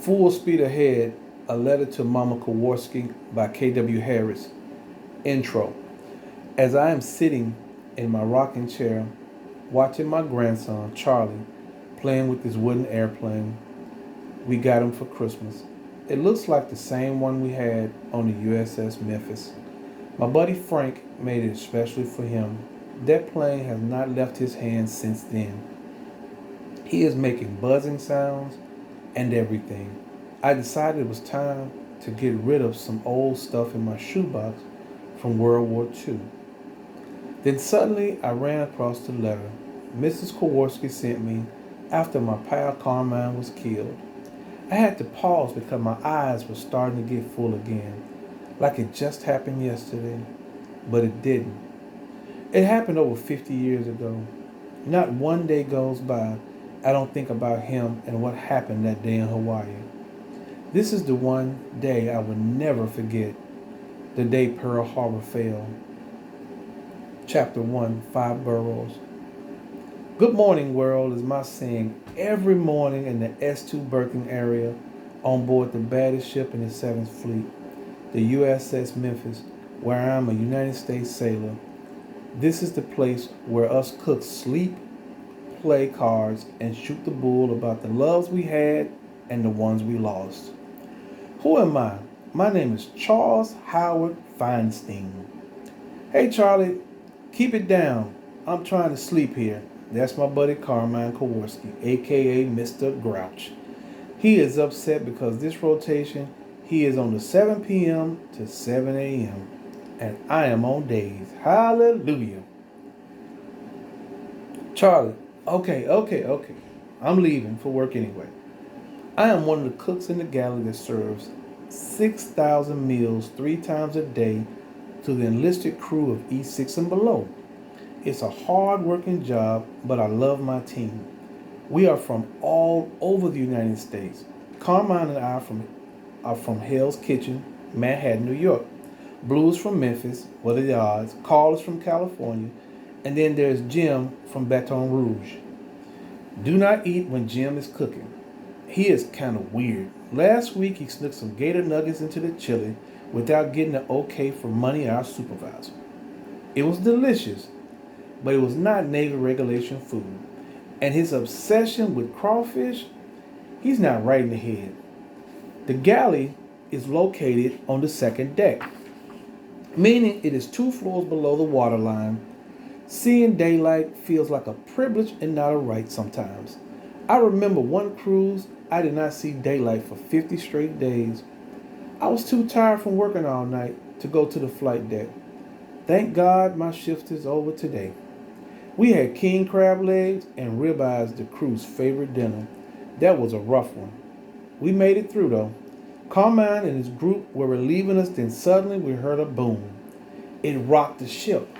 Full Speed Ahead, A Letter to Mama Kowalski by K.W. Harris. Intro. As I am sitting in my rocking chair, watching my grandson, Charlie, playing with his wooden airplane we got him for Christmas. It looks like the same one we had on the USS Memphis. My buddy Frank made it especially for him. That plane has not left his hands since then. He is making buzzing sounds and everything. I decided it was time to get rid of some old stuff in my shoebox from World War II. Then suddenly I ran across the letter Mrs. Kowalski sent me after my pal Carmine was killed. I had to pause because my eyes were starting to get full again, like it just happened yesterday, but it didn't. It happened over 50 years ago. Not one day goes by I don't think about him and what happened that day in Hawaii. This is the one day I will never forget, the day Pearl Harbor fell. Chapter 1, Five Boroughs. Good morning, world is my saying every morning in the S2 Birkin area on board the baddest ship in the 7th Fleet, the USS Memphis, where I am a United States sailor. This is the place where us cooks sleep, play cards, and shoot the bull about the loves we had and the ones we lost. Who am I? My name is Charles Howard Feinstein. Hey Charlie, keep it down. I'm trying to sleep here. That's my buddy Carmine Kowalski, aka Mr. Grouch. He is upset because this rotation he is on the 7 p.m. to 7 a.m. and I am on days. Hallelujah. Charlie, okay. I'm leaving for work anyway. I am one of the cooks in the galley that serves 6,000 meals 3 times a day to the enlisted crew of E6 and below. It's a hard-working job, but I love my team. We are from all over the United States. Carmine and I are from Hell's Kitchen, Manhattan, New York. Blue is from Memphis, what are the odds? Carl is from California, and then there's Jim from Baton Rouge. Do not eat when Jim is cooking. He is kind of weird. Last week he snuck some gator nuggets into the chili without getting the okay from Money, our supervisor. It was delicious, but it was not Navy regulation food. And his obsession with crawfish, he's not right in the head. The galley is located on the second deck, meaning it is 2 floors below the waterline. Seeing daylight feels like a privilege and not a right sometimes. I remember one cruise, I did not see daylight for 50 straight days. I was too tired from working all night to go to the flight deck. Thank God my shift is over today. We had king crab legs and ribeyes, the crew's favorite dinner. That was a rough one. We made it through though. Carmine and his group were relieving us, then suddenly we heard a boom. It rocked the ship.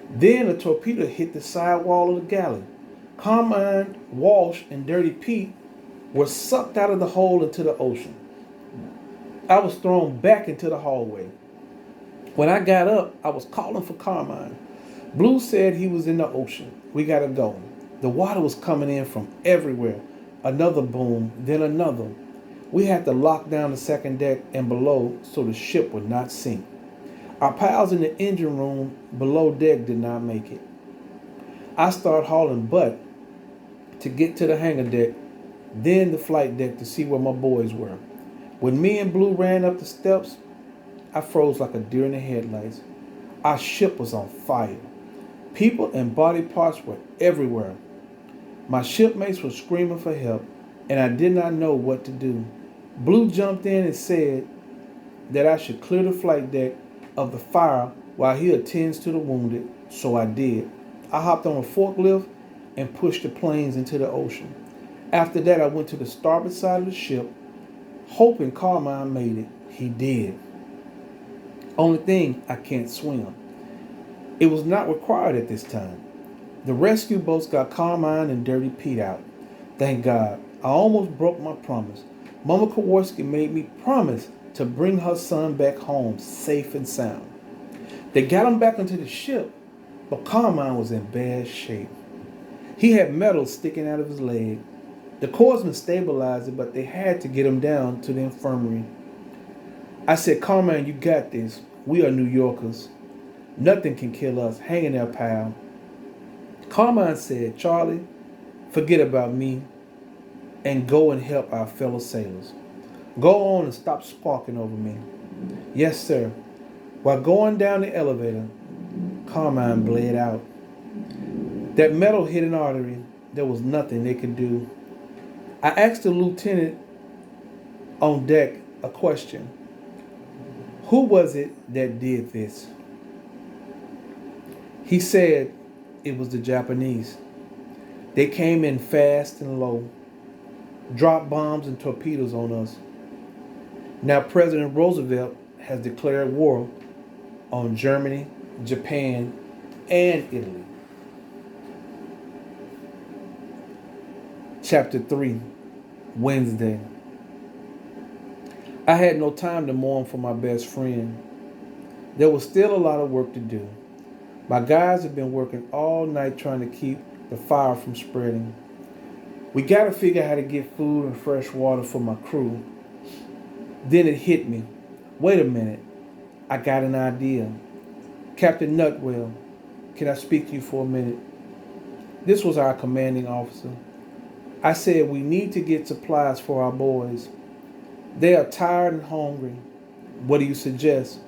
Then a torpedo hit the sidewall of the galley. Carmine, Walsh, and Dirty Pete were sucked out of the hole into the ocean. I was thrown back into the hallway. When I got up, I was calling for Carmine. Blue said he was in the ocean. We gotta go. The water was coming in from everywhere. Another boom, then another. We had to lock down the second deck and below so the ship would not sink. Our pals in the engine room below deck did not make it. I started hauling butt to get to the hangar deck, then the flight deck to see where my boys were. When me and Blue ran up the steps, I froze like a deer in the headlights. Our ship was on fire. People and body parts were everywhere. My shipmates were screaming for help, and I did not know what to do. Blue jumped in and said that I should clear the flight deck of the fire while he attends to the wounded, so I did. I hopped on a forklift and pushed the planes into the ocean. After that, I went to the starboard side of the ship, hoping Carmine made it. He did. Only thing, I can't swim. It was not required at this time. The rescue boats got Carmine and Dirty Pete out. Thank God. I almost broke my promise. Mama Kowalski made me promise to bring her son back home safe and sound. They got him back into the ship, but Carmine was in bad shape. He had metal sticking out of his leg. The corpsman stabilized it, but they had to get him down to the infirmary. I said, Carmine, you got this. We are New Yorkers. Nothing can kill us. Hang in there, pal. Carmine said, Charlie, forget about me and go and help our fellow sailors. Go on and stop sparking over me. Yes, sir. While going down the elevator, Carmine bled out. That metal hit an artery. There was nothing they could do. I asked the lieutenant on deck a question. Who was it that did this? He said it was the Japanese. They came in fast and low, dropped bombs and torpedoes on us. Now President Roosevelt has declared war on Germany, Japan, and Italy. Chapter 3, Wednesday. I had no time to mourn for my best friend. There was still a lot of work to do. My guys have been working all night trying to keep the fire from spreading. We got to figure out how to get food and fresh water for my crew. Then it hit me. Wait a minute. I got an idea. Captain Nutwell, can I speak to you for a minute? This was our commanding officer. I said we need to get supplies for our boys. They are tired and hungry. What do you suggest?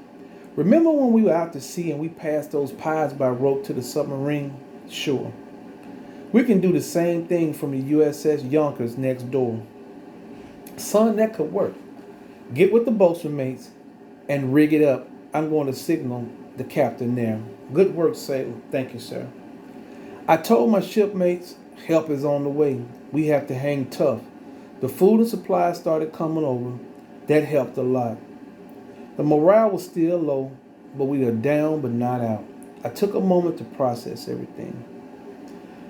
Remember when we were out to sea and we passed those pies by rope to the submarine? Sure. We can do the same thing from the USS Yonkers next door. Son, that could work. Get with the boatswain mates and rig it up. I'm going to signal the captain there. Good work, sailor. Thank you, sir. I told my shipmates, help is on the way. We have to hang tough. The food and supplies started coming over. That helped a lot. The morale was still low, but we were down but not out. I took a moment to process everything.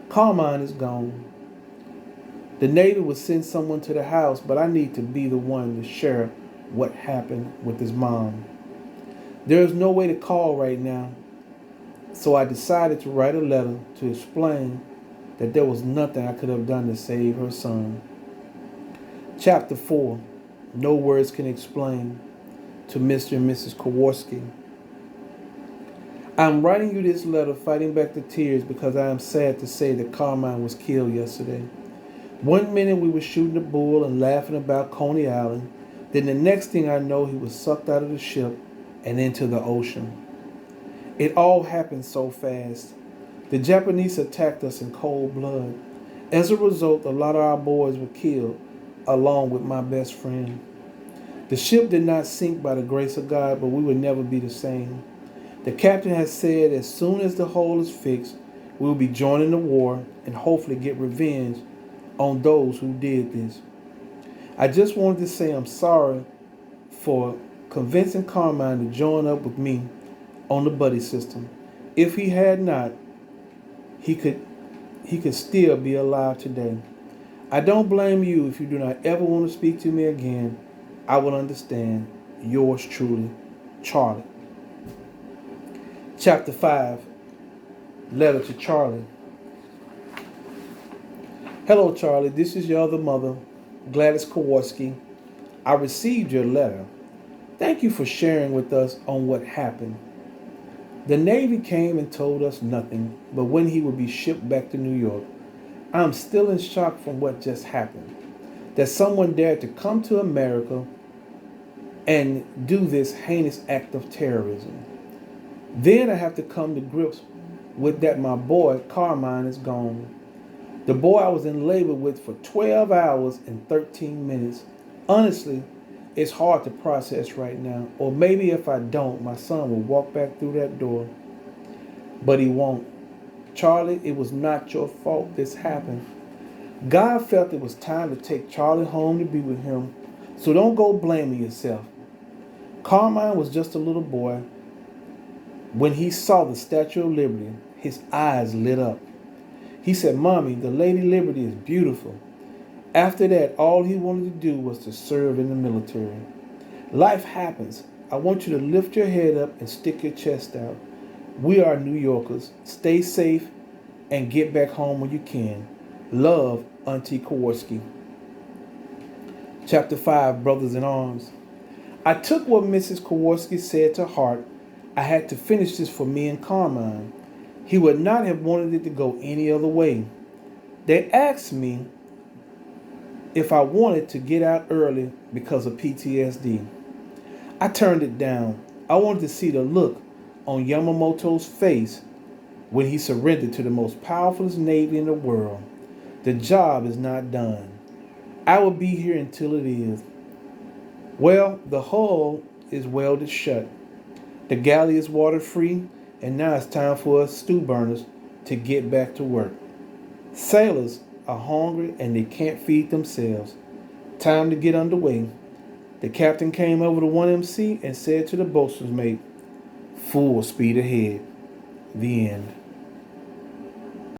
Carmine is gone. The Navy would send someone to the house, but I need to be the one to share what happened with his mom. There is no way to call right now, so I decided to write a letter to explain that there was nothing I could have done to save her son. Chapter 4, No Words Can Explain, to Mr. and Mrs. Kowalski. I'm writing you this letter fighting back the tears because I am sad to say that Carmine was killed yesterday. One minute we were shooting the bull and laughing about Coney Island. Then the next thing I know, he was sucked out of the ship and into the ocean. It all happened so fast. The Japanese attacked us in cold blood. As a result, a lot of our boys were killed, along with my best friend. The ship did not sink by the grace of God, but we would never be the same. The captain has said as soon as the hull is fixed, we will be joining the war and hopefully get revenge on those who did this. I just wanted to say I'm sorry for convincing Carmine to join up with me on the buddy system. If he had not, he could still be alive today. I don't blame you if you do not ever want to speak to me again. I will understand. Yours truly, Charlie. Chapter 5, Letter to Charlie. Hello, Charlie. This is your other mother, Gladys Kowalski. I received your letter. Thank you for sharing with us on what happened. The Navy came and told us nothing but when he would be shipped back to New York. I'm still in shock from what just happened. That someone dared to come to America and do this heinous act of terrorism. Then I have to come to grips with that my boy Carmine is gone. The boy I was in labor with for 12 hours and 13 minutes. Honestly, it's hard to process right now. Or maybe if I don't, my son will walk back through that door. But he won't. Charlie, it was not your fault this happened. God felt it was time to take Charlie home to be with him. So don't go blaming yourself. Carmine was just a little boy. When he saw the Statue of Liberty, his eyes lit up. He said, Mommy, the Lady Liberty is beautiful. After that, all he wanted to do was to serve in the military. Life happens. I want you to lift your head up and stick your chest out. We are New Yorkers. Stay safe and get back home when you can. Love, Auntie Kowarski. Chapter 5, Brothers in Arms. I took what Mrs. Kowarski said to heart. I had to finish this for me and Carmine. He would not have wanted it to go any other way. They asked me if I wanted to get out early because of PTSD. I turned it down. I wanted to see the look on Yamamoto's face when he surrendered to the most powerful navy in the world. The job is not done. I will be here until it is. Well, the hull is welded shut. The galley is water free, and now it's time for us stew burners to get back to work. Sailors are hungry and they can't feed themselves. Time to get underway. The captain came over to 1MC and said to the boatswain's mate, "Full speed ahead." The end.